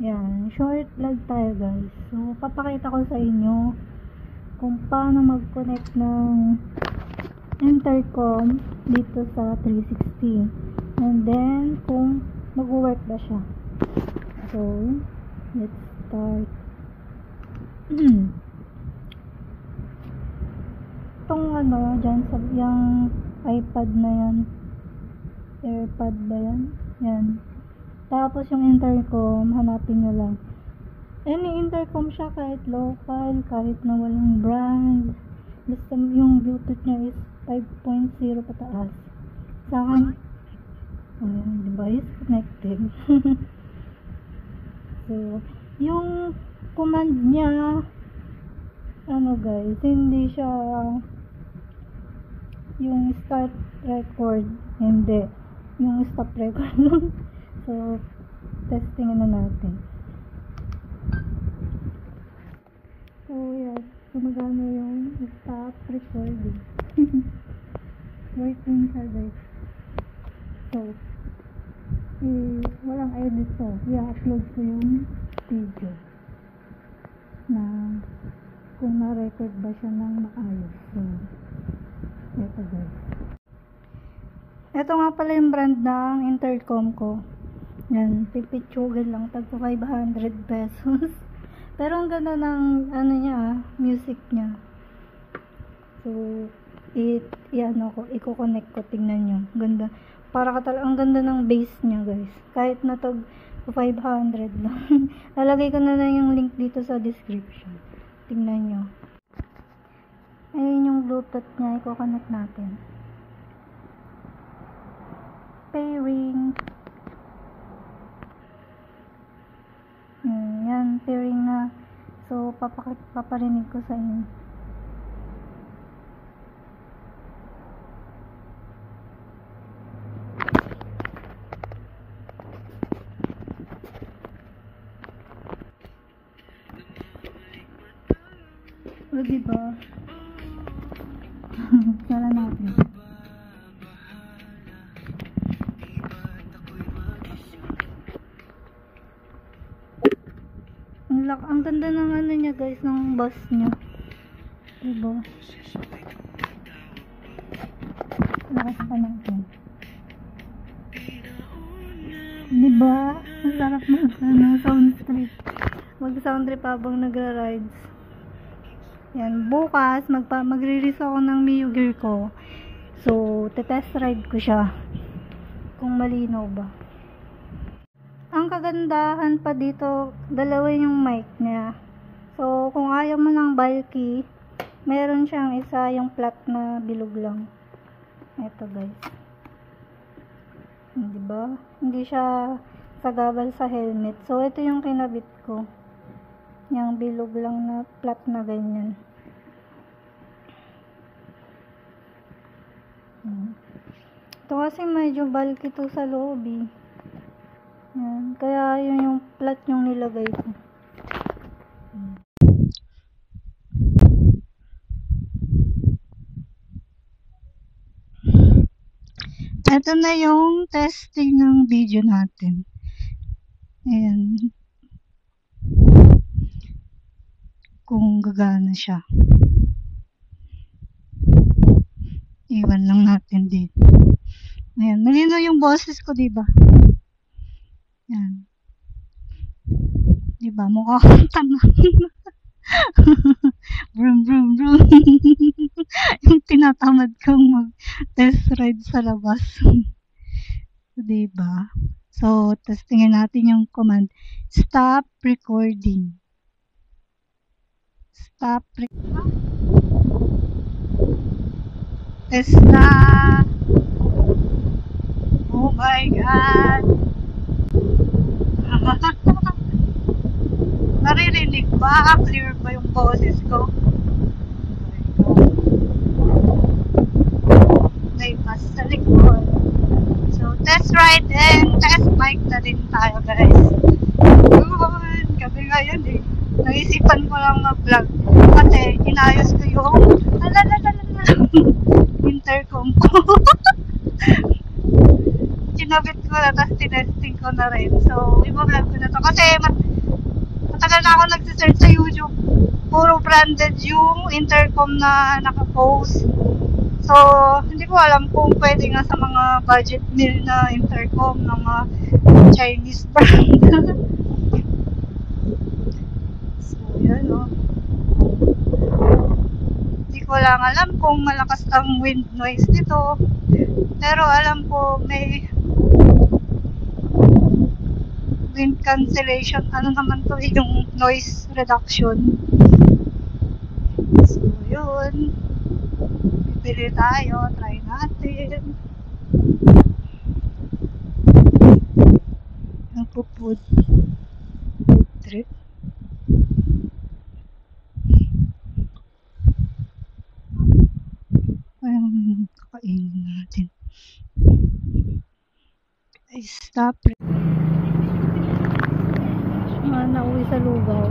Yan, short vlog tayo guys. So, papakita ko sa inyo kung paano mag-connect ng intercom dito sa 360. And then, kung mag-work ba siya. So, let's start. Itong dyan sa yung iPad na yan. AirPod ba yan? Yan. Tapos yung intercom, hanapin nyo lang. Any intercom siya, kahit local, kahit na walang brand. Basta yung Bluetooth niya is 5.0 pataas. Sa akin, ayan, device connected. So, yung command niya, guys, hindi siya yung start record, hindi. Yung stop record lang. So, testingin na natin. So, yeah. Gumagana yung stop recording. Working siya, guys. So, walang edit to. I-upload ko yung video na kung na-record ba siya ng maayos. So, eto, guys. Eto nga pala yung brand ng intercom ko. Yan, pipitsugan lang, tagpo 500 pesos. Pero ang ganda ng niya, music niya. So, i-connect ko, tingnan nyo. Ganda. Ang ganda ng bass niya, guys. Kahit na tag 500 lang. Lalagay ko na lang yung link dito sa description. Tingnan nyo. Ayun yung Bluetooth niya, i-connect natin. Pairing. Yan, pairing na. So, paparinig ko sa inyo. O, diba? Sala natin. Ang ganda ng niya, guys, ng bass niya. Diba? Lakas pa natin. Diba? Ang sarap sound trip. Mag-sound trip habang nagra-rides. Yan. Bukas, magre-release ako ng Mio Gear ko. So, test ride ko siya. Kung malinaw ba. Ang kagandahan pa dito, dalawa yung mic niya. So, kung ayaw mo ng bulky, meron siyang isa yung flat na bilog lang. Ito, guys. Diba? Hindi siya sagabal sa helmet. So, ito yung kinabit ko. Yung bilog lang na flat na ganyan. Ito kasi medyo bulky to sa loob eh. Yan. Kaya yun yung flat yung nilagay ko. Ito na yung testing ng video natin. Ayan. Kung gagana siya. Iwan lang natin dito. Ayan. Malino yung boses ko, diba? Yan. Diba? Mukha akong tanga. Vroom, vroom, vroom. Yung tinatamad kang mag-test ride sa labas. Diba? So, testingin natin yung command. Stop recording. Stop recording. Test na. Oh my God. Naririnig ba? Clear ba yung boses ko? Okay, pass sa likod. So, test ride and test mic na din tayo, guys. Yun, gabi ngayon eh. Naisipan ko lang mag-vlog. Kasi, inayos ko yung intercom ko. Kinabit ko na, tapos tinesting ko na rin. So, i-vlog ko na to. Kasi, matagal na ako nagsisearch sa YouTube. Puro branded yung intercom na nakapost. So, hindi ko alam kung pwede nga sa mga budget meal na intercom ng mga Chinese brand. So, yan o. Hindi ko lang alam kung malakas ang wind noise dito. Pero alam ko may wind cancellation. Ano naman to yung noise reduction. So, yun. Bibili tayo. Try natin. Yung food trip. Ayun, kakainin natin. Ay, stop. Nauwi sa lugaw.